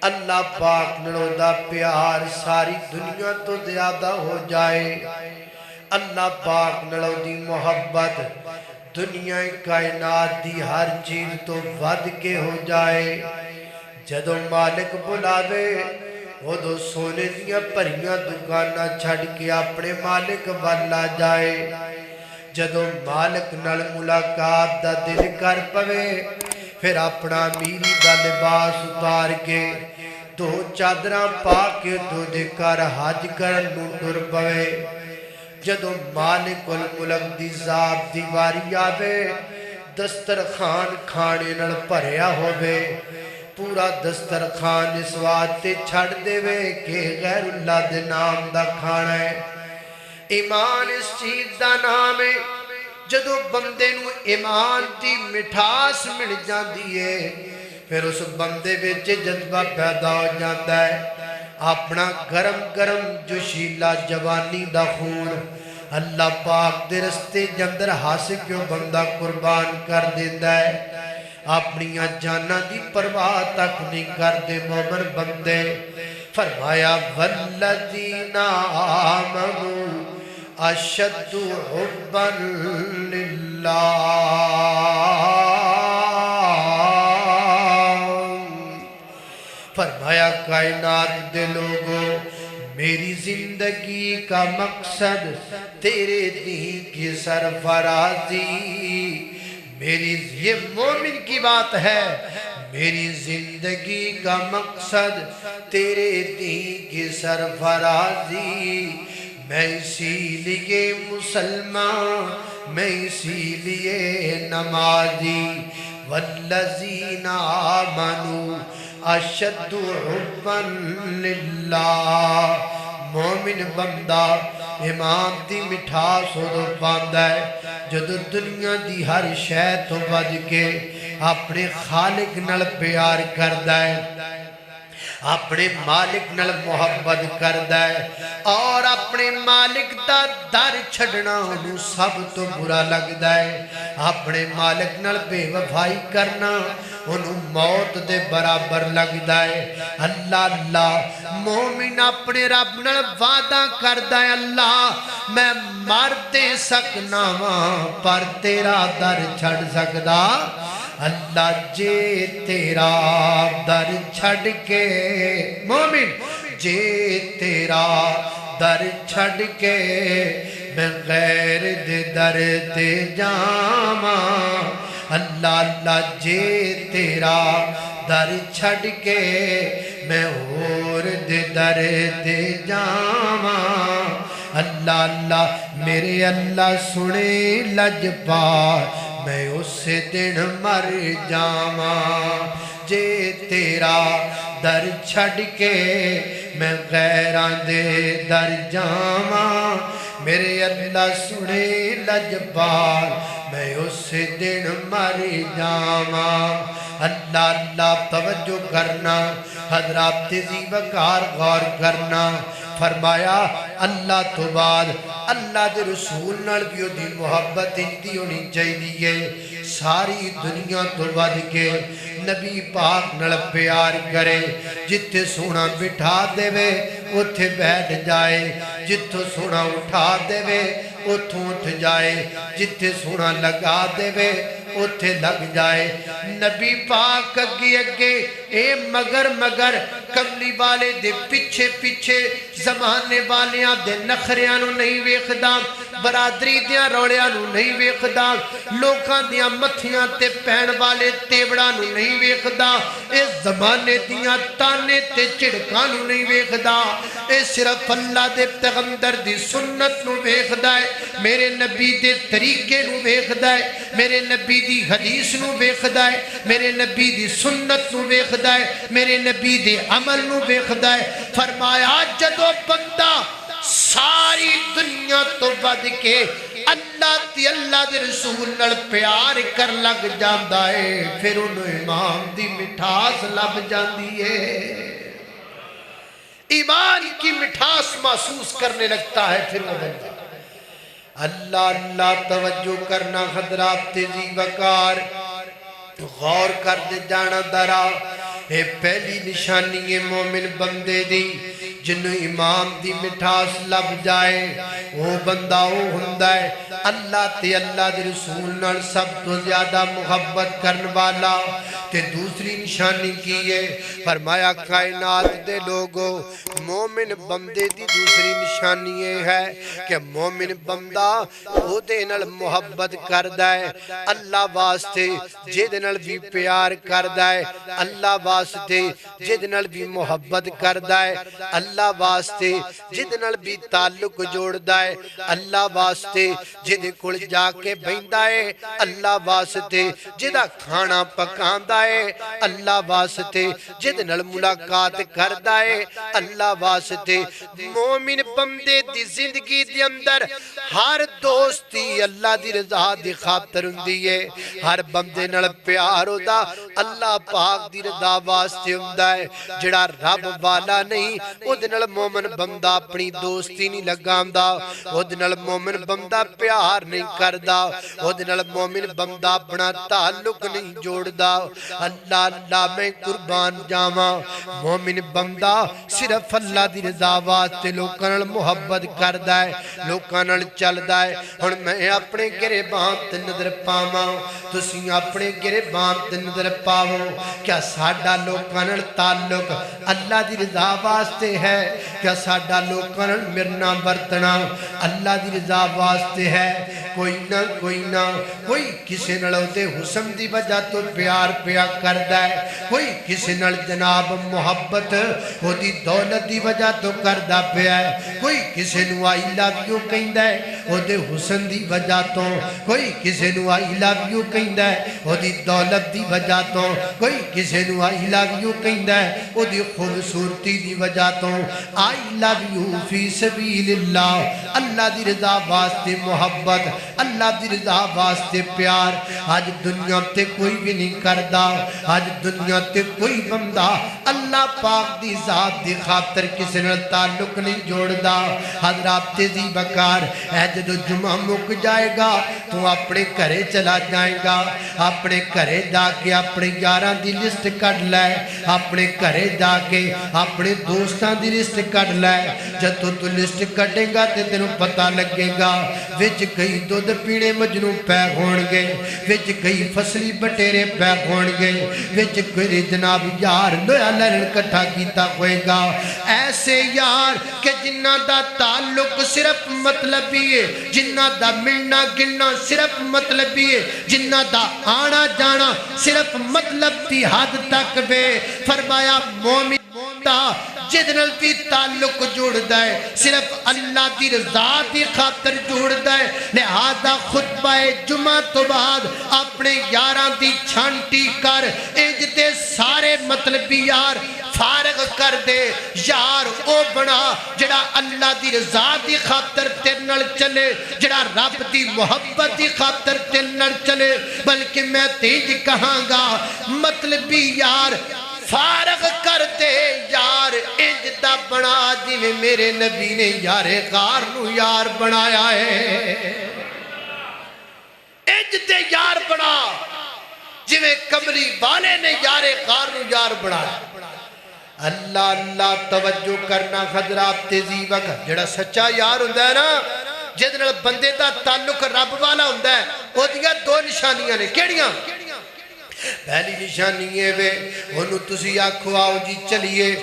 اللہ پاک نالوں دا پیار ساری دنیا تو زیادہ ہو جائے، اللہ پاک نالوں دی محبت دنیا کائنات دی ہر چیز تو ود کے ہو جائے۔ جدو مالک بلاوے وہ سونے دیا پریاں دکانہ چھڑ کے اپنے مالک والا جائے۔ جدو مالک نال ملاقات دا دل کر پوے، پھر اپنا میری دا لباس اتار کے دو چادراں پا کے دو دے کر حج کرن نوں ٹر پوے۔ جدو مالک الملک دی ذات دیواری آوے، دسترخوان کھانے نال بھریا ہووے، پورا دسترخوان اس واسطے چھڑ دے وے کہ غیر اللہ دے نام دا کھانا ہے۔ ایمان اس چیز دا نام ہے، جدو بندے نو ایمان دی مٹھاس مل جاندی ہے، پھر اس بندے وچ جذبہ پیدا ہو جاتا ہے۔ اپنا گرم گرم جوشیلا جوانی دا خون اللہ پاک دے رستے جندر ہاس کیوں بندہ قربان کر دیتا ہے۔ اپنی جانا دی پرواہ تک نہیں کر دے مومن بندے۔ فرمایا والذین آمنوا اشد حبا للہ، فرمایا کائنات دے لوگوں میری زندگی کا مقصد تیرے دین کی سرفرازی، میری یہ مومن کی بات ہے، میری زندگی کا مقصد تیرے دین کی سرفرازی، میں اسی لیے مسلمان، میں اسی لیے نمازی۔ والذین آمنوا اشد حبا للہ، مومن بندہ امام دی مٹھاس ہو دو پاندہ ہے جدو دنیا دی ہر شے تو بج کے اپنے خالق نال پیار کردہ ہے، اپنے مالک نال محبت کردہ ہے، اور اپنے مالک دا در چھڑنا انہوں سب تو برا لگدا ہے۔ اپنے مالک نال بے وفائی کرنا انہوں موت دے برابر لگدا ہے۔ اللہ اللہ مومن اپنے رب نال وعدہ کردہ ہے، اللہ میں مر دے سکنا پر تیرا در چھڑ سکدا، اللہ جے تیرا در چھڑ کے، مومن جے تیرا در چھڑ کے میں غیر دے در تے جاما، اللہ اللہ جے تیرا در چھڑ کے میں اور دے در تے جاما، اللہ اللہ میرے اللہ سنے لج پار میں اس دن مر جاواں، جے تیرا در چھڑ کے میں غیراں دے در جاواں، میرے اللہ سنے لجپال میں اس دن مر جاواں۔ اللہ اللہ توجہ کرنا، حضرات تیزی وقار غور کرنا۔ فرمایا اللہ تو بعد اللہ دے رسول نال بھی دی محبت انتی ہونی چاہیے، ساری دنیا تو بعد کے نبی پاک نال پیار کرے، جتے سونا بٹھا دے وے اتھے بیٹھ جائے، جتھو سونا اٹھا دے وے اتھو اٹھ جائے، جتے سونا لگا دے وے اتھے لگ جائے۔ نبی پاک اگے اگے اے مگر مگر کملی والے دے پچھے پچھے زمانے والیاں دے نخریاں نو نہیں ویکھدا، برادری دیاں روڑیاں نو نہیں ویکھدا، لوکاں دیاں متھیاں تے پہن والے تیبڑاں نو نہیں ویکھدا، اے زمانے دیاں تانے تے چڑکاں نو نہیں ویکھدا، اے صرف اللہ دے پیغمبر دی سنت نو ویکھدا ہے، میرے نبی دے طریقے نو ویکھدا ہے، میرے نبی دی حدیث نو ویکھدا ہے، میرے نبی دی سنت نو ویکھدا ہے، میرے نبی دے عمل نو ویکھدا ہے۔ فرمایا جدو بندہ ساری دنیا تو بد کے اللہ تی اللہ دے رسول نال پیار کر لگ جاندا ہے، پھر انہوں امام دی مٹھاس لب جاندی ہے، ایمان کی مٹھاس محسوس کرنے لگتا ہے، پھر وہ بندہ اللہ اللہ توجہ کرنا۔ حضرات تیزی وقار غور کر دے جانا درا، اے پہلی نشانی ہے مومن بندے دی جنوں امام دی مٹھاس لب جائے وہ بندہ وہ ہوندا ہے اللہ تے اللہ دے رسول نال سب تو زیادہ محبت کرن والا تے دوسری نشانی کی ہے فرمایا کائنات دے لوگو مومن بندے دی دوسری نشانی یہ ہے کہ مومن بندہ او دے نال محبت کردا ہے اللہ واسطے جے نال بھی پیار کردا ہے اللہ واسطے جے نال بھی محبت کردا ہے اللہ واسطے جے نال بھی تعلق جوڑدا ہے اللہ واسطے جے کول جا کے بہندا ہے اللہ واسطے جدا کھانا پکاندا ہے اللہ واسطے جے نال ملاقات کردا ہے اللہ واسطے مومن بندے دی زندگی دے اندر ہر دوستی اللہ دی رضا دی خاطر ہوندی ہے ہر بندے نال پیار ہوندا اللہ پاک دی رضا واسطے ہوندا ہے جڑا رب والا نہیں او دے نال مومن بندہ اپنی دوستی نہیں لگاندا او دے نال مومن بندہ پیار نہیں کردا او دے نال مومن بندہ اپنا تعلق نہیں جوڑدا اللہ اللہ میں قربان جاواں مومن بندہ صرف اللہ دی رضا واسطے لوکاں نال محبت کردا ہے لوکاں نال چلدا ہے ہن میں اپنے گریباں تے نظر پاواں تسی اپنے گریباں تے نظر پاؤ کیا ساڈا لوکاں نال تعلق اللہ دی رضا واسطے ہے کیا ساڈا لوکاں نال مرنا ورتنا اللہ دی رضا واسطے ہے کوئی نہ کوئی کسے نال دے حسن دی وجہ تو پیار پیا کردا ہے کوئی کسے نال جناب محبت او دی دولت دی وجہ تو کردا پیا ہے کوئی کسے نو آئی لو یو کہندا ہے او دے حسن دی وجہ تو کوئی کسے نو آئی لو یو کہندا ہے او دی دولت دی وجہ تو کوئی کسے نو آئی لو یو کہندا ہے او دی خوبصورتی دی وجہ تو آئی لو یو فی سبیل اللہ اللہ دی رضا واسطے محبت اللہ دی رضا واسطے پیار آج دنیا تے کوئی بھی نہیں کردا آج دنیا تے کوئی بندہ اللہ پاک دی ذات دی خاطر کسی نال تعلق نہیں جوڑدا حضرات تیزی بکار اے جدو جمعہ مک جائے گا تو اپنے گھرے چلا جائے گا اپنے گھرے جا کے اپنے یاراں دی لسٹ کڈ لے اپنے گھرے جا کے اپنے دوستاں دی لسٹ کڈ لے جب تو لسٹ کڈے گا تے تینوں پتہ لگے گا وچ کئی دودھ پینے مجنوں پے ہون گے وچ کئی فصلی بٹیرے پے ہون گے وچ کوئی جناب یار لویا لڑن کٹھا کیتا ہوئے گا ایسے یار کہ جنہ دا تعلق صرف مطلبی ہے جنہ دا ملنا گلنا صرف مطلبی ہے جنہ دا آنا جانا صرف مطلب دی حد تک بے فرمایا مومن جدنل بھی تعلق جوڑدا ہے صرف اللہ دی رضا دی خاطر جوڑدا ہے لہذا خطبہ جمعہ تو بعد اپنے یاراں دی چھانٹی کر انج دے سارے مطلبی یار فارغ کر دے یار او بنا جڑا اللہ دی رضا دی خاطر تیرے نال چلے جڑا رب دی محبت دی خاطر تیرے نال چلے بلکہ میں تینج کہاں گا مطلبی یار فارغ کر دے یار انج دا بنا جویں میرے نبی نے یار غار نو یار بنایا ہے انج دے یار بنا جویں کمری والے نے یار غار نو یار بنایا اللہ اللہ توجہ کرنا حضرات تیزی وقت جڑا سچا یار ہوندا ہے نا جس نال بندے دا تعلق رب والا ہوندا ہے او دیاں دو نشانیاں نے کیڑیاں پہلی نشانی ہے وے انہوں تسی آکھو آؤ جی چلیے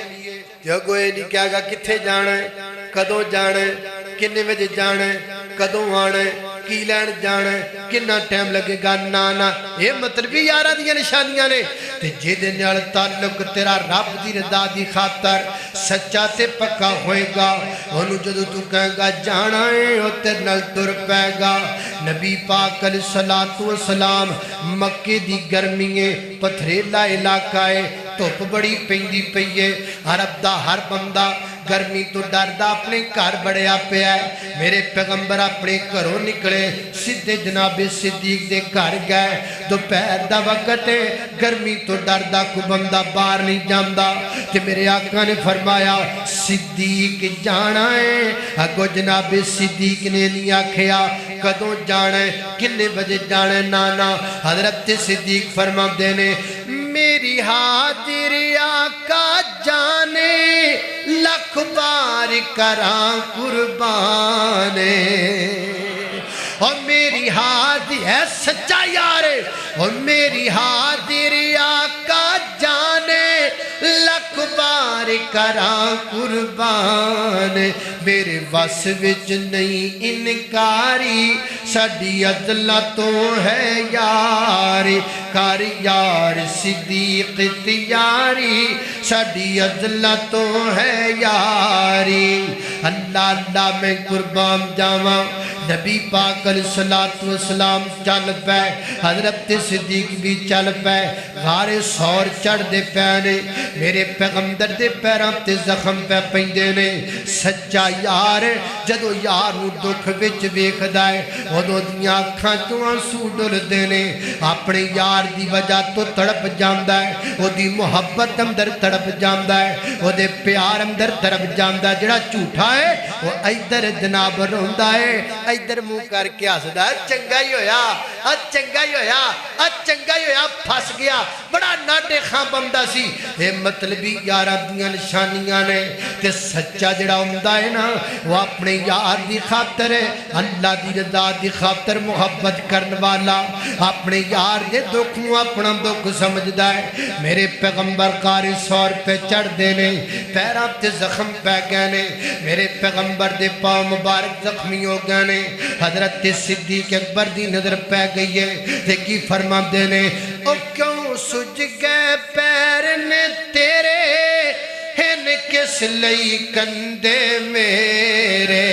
جو کوئی نہیں کہا گا کتھے جانا ہے کدوں جانا ہے کنے وجہ جانا ہے کدوں آنا ہے کی لین جانا ہے کنا ٹائم لگے گا نانا یہ مطلبی یارہ دیا نشانیاں نے تے جیدے نیال تعلق تیرا رب دی رضا دی خاطر سچا تے پکا ہوئے گا انہوں جدو تو کہے گا جانا ہے اور تیر نل تر پائے گا نبی پاک علیہ السلام مکہ دی گرمیے پتھریلا علاقہ ہے توپ بڑی پیندی پئیے عرب دا ہر بندہ گرمی تو ڈردہ اپنے کار بڑھیا پہ آئے میرے پیغمبر اپنے گھروں نکلے سدھے جناب صدیق دے گھر گئے دوپہر دا وقت ہے گرمی تو ڈردہ کو بندہ باہر نہیں جاندا کہ میرے آقا نے فرمایا صدیق جانا ہے اگو جناب صدیق نے نہیں آکھیا کدوں جانا ہے کنے بجے جانا ہے نانا حضرت صدیق فرما دینے میری حاضری آقا جانے لکھ بار کراں قربان اور میری حاضری ہے سچا یار اور میری حاضری آقا جانے لکھ بار کراں قربان میرے وس وچ نہیں انکاری ساڈی عدلہ تو ہے یاری کر یار صدیق تیاری ساڈی عدلہ تو ہے یاری اللہ اللہ میں قربان جاواں نبی پاک علیہ السلام چل پے حضرت صدیق بھی چل پے غار سور چڑھ دے پینے میرے پیغمبر دے پیراں تے زخم پہ پیندے نے سچا یار جدو یار نو دکھ وچ ویکھدا ہے اودوں دیاں اکھاں چوں آنسو ڈلدے نے اپنے یار دی وجہ تو تڑپ جاندا ہے اودی محبت اندر تڑپ جاندا ہے اودے پیار اندر تڑپ جاندا ہے جڑا جھوٹا ہے وہ ادھر جناب روندا ہے ادھر منہ کر کے ہسدا ہے چنگا ہی ہویا چنگا ہی ہویا چنگا ہی ہویا پھس گیا بڑا ناٹے خاں بندہ سی اے مطلبی یاراں دیاں نشانیاں نے تے سچا جڑا ہوندا ہے نا وہ اپنے یار دی خاطر اللہ دی رضا دی خاطر محبت کرن والا اپنے یار دے دکھ نوں اپنا دکھ سمجھدا ہے میرے پیغمبر قاری سور پہ چڑھ دے نے پیراں تے زخم پہ گئے نے میرے پیغمبر دے پاؤں مبارک زخمی ہو گئے نے حضرت صدیق اکبر دی نظر پہ گئی ہے تے کی فرما دے نے او کیوں سج گئے پیر نے تیرے ہن کس لئی کندے میرے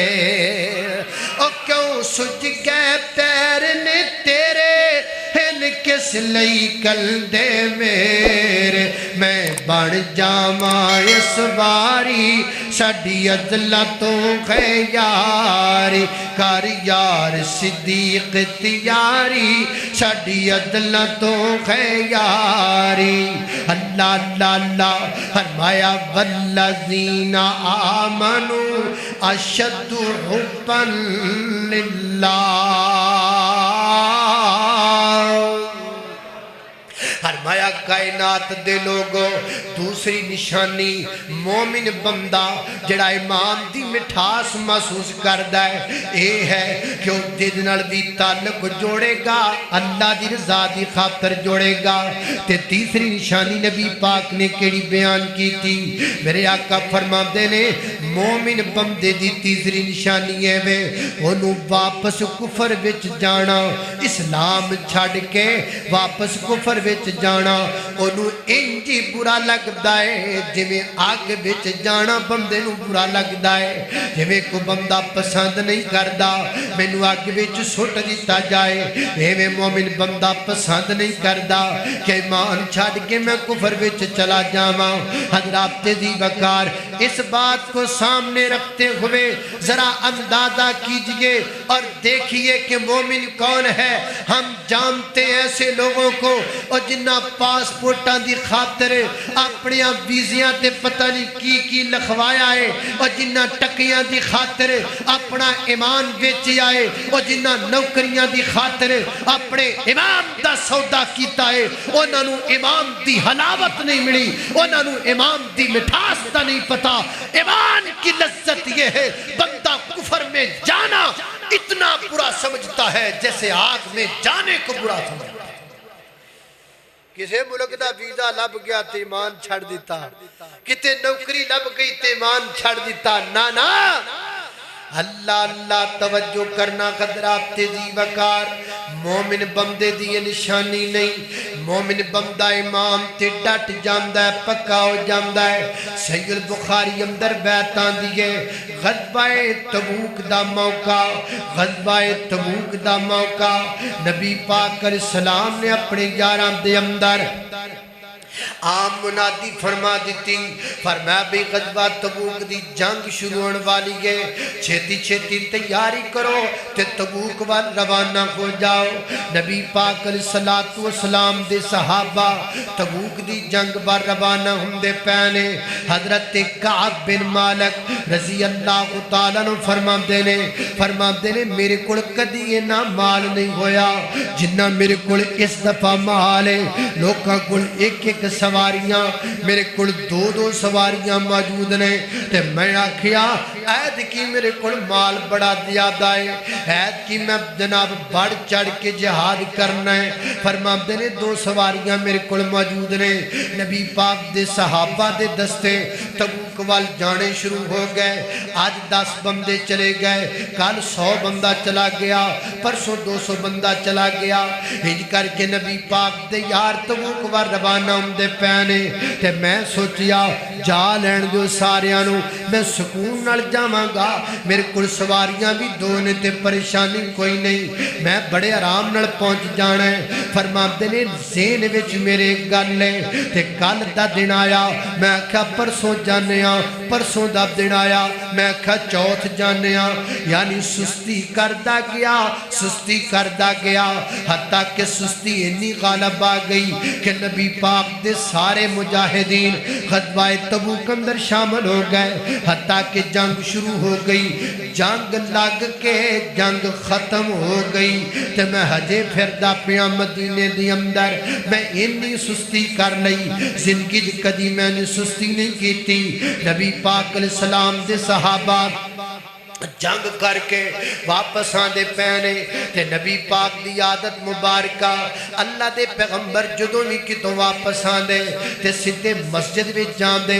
او کیوں سج گئے پیر نے تیرے ہن کس لئی کندے میرے میں بن جاواں اس واری ساڈی عدلہ تو خیاری کر یار صدیق تیاری ساڈی عدلہ تو خیاری اللہ اللہ اللہ فرمایا والذین آمنوا اشد حبا للہ فرمایا کائنات دے لوگوں دوسری نشانی مومن بندہ جڑا ایمان دی مٹھاس محسوس کردا ہے اے ہے کہ وہ دل نال بھی تعلق جوڑے گا اللہ دی رضا دی خاطر جوڑے گا تے تیسری نشانی نبی پاک نے کیڑی بیان کی تھی میرے آقا فرماندے نے مومن بندے دی تیسری نشانی ہے وے انہوں واپس کفر وچ جانا اسلام چھڑ کے واپس کفر وچ جانا انہوں انجی برا لگدا ہے جویں آگ وچ جانا بندے نوں برا لگدا ہے جویں کو بندہ پسند نہیں کردا مینوں آگ وچ سٹ دتا جائے ایویں مومن بندہ پسند نہیں کردا کہ ایمان چھڑ کے میں کفر وچ چلا جاواں حضرات دی وقار اس بات کو سامنے رکھتے ہوئے ذرا اندازہ کیجئے اور دیکھیے کہ مومن کون ہے ہم جانتے ہیں ایسے لوگوں کو اور جنہ پاسپورٹاں دی خاطر اپنیاں ویزیاں تے پتہ نہیں کی لکھوایا ہے اور جنہ ٹکیاں دی خاطر اپنا ایمان بیچی آئے اور جنہ نوکریاں دی خاطر اپنے ایمان دا سودا کیتا ہے انہاں نوں ایمان دی حلاوت نہیں ملی انہاں نوں ایمان دی مٹھاس دا نہیں پتا ایمان کی لذت یہ ہے بندہ کفر میں جانا اتنا برا سمجھتا ہے جیسے آگ میں جانے کو برا سمجھتا ہے کسے ملک دا ویزا لب گیا تے ایمان چھڑ دیتا کتے نوکری لب گئی تے ایمان چھڑ دیتا نا اللہ اللہ توجہ کرنا قدرات تیزی وقار مومن بندے دی نشانی نہیں مومن بندہ امام تے ڈٹ جاندہ ہے پکا ہو جاندہ ہے صحیح البخاری اندر بیتان دیئے غزوہ تبوک دا موقع نبی پاک علیہ السلام نے اپنے یاران دے اندر عام منادی فرما دیتی، فرمایا بھی غزوہ تبوک دی جنگ شروع ہونے والی ہے، چھیتی چھیتی تیاری کرو تے تبوک وال روانہ ہو جاؤ۔ نبی پاک علیہ السلام دے صحابہ تبوک دی جنگ بار روانہ ہندے پہنے۔ حضرت کعب بن مالک رضی اللہ تعالیٰ نے فرما دینے میرے کل کدی نہ مال نہیں ہویا جنہ میرے کل اس دفعہ مال ہے۔ لوکاں کل ایک ایک سواریاں، میرے کل دو دو سواریاں موجود نے، تے میں آکھیا عید کی میرے کل مال بڑا زیادہ ہے، عید کی میں جناب بڑھ چڑھ کے جہاد کرنا ہے۔ فرما دینے دو سواریاں میرے کل موجود نے۔ نبی پاک دے صحابہ دے دستے تبوک وال جانے شروع ہو گئے۔ آج 10 بندے چلے گئے، کل 100 بندہ چلا گیا، پرسوں 200 بندہ چلا گیا۔ ہج کر کے نبی پاک دے یار تبوک وال روانہ ہم دے پہنے، تے میں سوچیا جا لین جو ساریانوں میں سکون نال جاواں گا، میرے کل سواریاں بھی دو نے تے پریشانی کوئی نہیں، میں بڑے آرام نال پہنچ جانا ہے۔ فرما دینے زین وچ میرے گل ہے تے کل دا دن آیا، میں آکھا پرسوں جانے ہاں، پرسوں دا دن آیا، میں آکھا چوتھ جانے ہاں، یعنی سستی کردہ گیا حتیٰ کہ سستی اتنی غالب آ گئی کہ نبی پاک دے سارے مجاہدین غزوہ تبوک اندر شامل ہو گئے، حتیٰ کہ جنگ شروع ہو گئی، جنگ لگ کے جنگ ختم ہو گئی، تے میں ہجے پھردہ پیا مدینے دی اندر، میں اتنی سستی کر لئی، زندگی کدی میں نے سستی نہیں کی تھی۔ نبی پاک علیہ السلام دے صحابہ جنگ کر کے واپس آندے پہنے، تے نبی پاک دی عادت مبارکہ، اللہ دے پیغمبر جدوں بھی کتوں واپس آندے تے سدھے مسجد وچ جاندے۔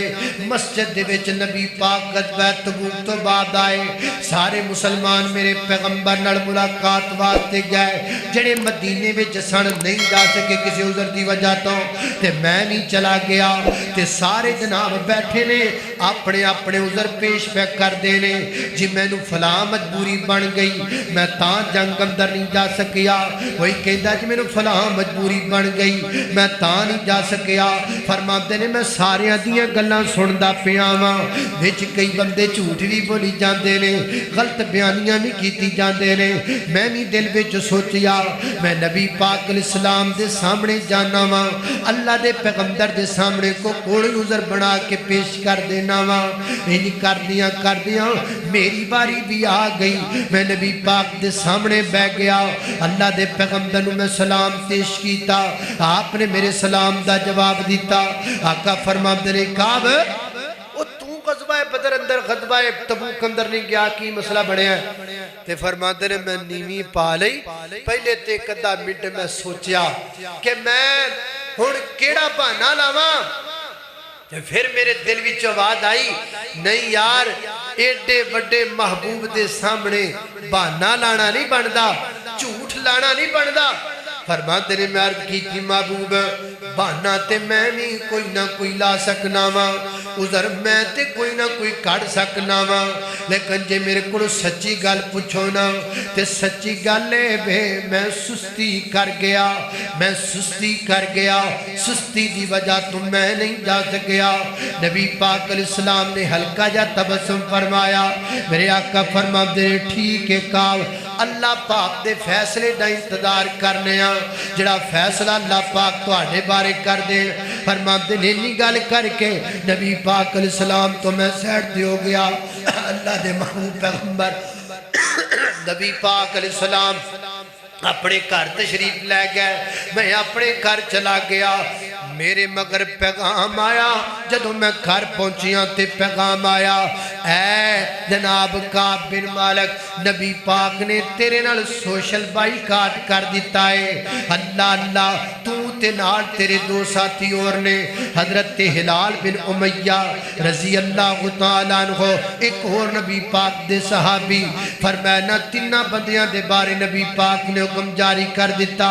مسجد دے وچ نبی پاک غزوہ تبوک تو بعد آئے، سارے مسلمان میرے پیغمبر نال ملاقات واسطے گئے، جڑے مدینے وچ سن نہیں جا سکے کسی عذر دی وجہ تو، تے میں نہیں چلا گیا، تے سارے جناب بیٹھے نے اپنے اپنے عذر پیش پہ کر دینے، جی میں فلاں مجبوری بن گئی میں تاں جنگ اندر نہیں جا سکیا، وہی کہتا جی میں فلاں مجبوری بن گئی میں تاں نہیں جا سکیا۔ فرما دینے میں ساریاں دیاں گلاں سندا پیاواں، وچ کئی بندے جھوٹ بھی بولی جاندے نے، غلط بیانیاں بھی کیتی جاندے نے۔ میں بھی دل وچ سوچیا میں نبی پاک علیہ السلام دے سامنے جانا وا، اللہ دے پیغمبر دے سامنے کو کوڑی عذر بنا کے پیش کر دینا وا۔ انہی کر دیاں میری باری بھی آ گئی، میں نبی پاک دے سامنے بہ گیا، اللہ دے پیغمبر میں سلام پیش کیتا، آپ نے میرے سلام دا جواب دیتا۔ آقا فرما دے کعب او تو غزوہ بدر اندر غزوہ تبوک اندر نہیں گیا، کی مسئلہ بڑے ہیں؟ تے فرما دے میں نیوی پا لئی، پہلے تے قدہ منٹ میں سوچیا کہ میں ہن کیڑا بہانہ لاواں، پھر میرے دل وچ آواز آئی نہیں یار ایڈے وڈے محبوب دے سامنے بہانہ لانا نہیں بندا، جھوٹ لانا نہیں بندا۔ فرما دے میں عرض کی تھی محبوب بہانہ تے میں بھی کوئی نہ کوئی لا سکنا وا، عذر میں تے کوئی نہ کوئی کڑ سکنا وا، لیکن جے میرے کو سچی گل پوچھو نا تے سچی گل ہے بے میں سستی کر گیا، سستی دی وجہ تو میں نہیں جا سکیا۔ نبی پاک علیہ السلام نے ہلکا جا تبسم فرمایا، میرے آقا فرما دے ٹھیک ہے کعب، اللہ پاک دے فیصلے دا انتظار کرنے ہاں، جڑا فیصلہ اللہ پاک تو آنے بارے کر دے۔ فرما دے نہیں گل کر کے نبی پاک علیہ السلام تو میں سیٹ دے ہو گیا، اللہ دے محبوب پیغمبر نبی پاک علیہ السلام اپنے گھر تشریف لے گئے، میں اپنے گھر چلا گیا، میرے مگر پیغام آیا، جدوں میں گھر پہنچیاں تے پیغام آیا، اے جناب کعب بن مالک نبی پاک نے تیرے نال سوشل بائی کاٹ کر دیتا ہے، اللہ تو تے نال تیرے دو ساتھی اور نے، حضرت ہلال بن امیہ رضی اللہ تعالیٰ عنہ، ایک اور نبی پاک دے صحابی، فرمایا تینہ بندیاں دے بارے نبی پاک نے حکم جاری کر دیتا،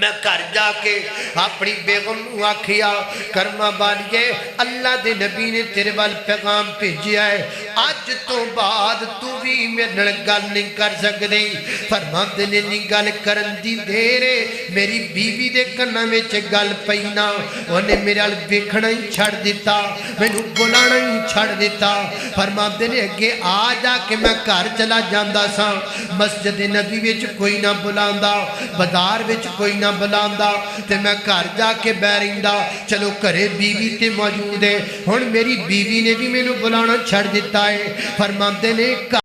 میں گھر جا کے اپنی بیگم نو آکھیا کرما بالیے اللہ دے نبی نے تیرے وال پیغام بھیجیا ہے اج تو بعد تو بھی میرے نال گل نہیں کر سکدی فرماندے نے نہیں گل کرن دی دیر میری بیوی دے کنا وچ گل پئی نا اونے میرے ال ویکھنا ہی چھڑ دیتا مینوں بلانا ہی چھڑ دیتا فرماندے نے اگے آ جا کے میں گھر چلا جاندا سا مسجد نبی وچ کوئی نہ بلاندا بازار وچ کوئی نہ بلاندا تے میں گھر جا کے بیٹھ رہندا چلو گھرے بیوی تے موجود ہے ہن میری بیوی نے بھی مینوں بلانا چھڑ دیتا ہے فرماندے نے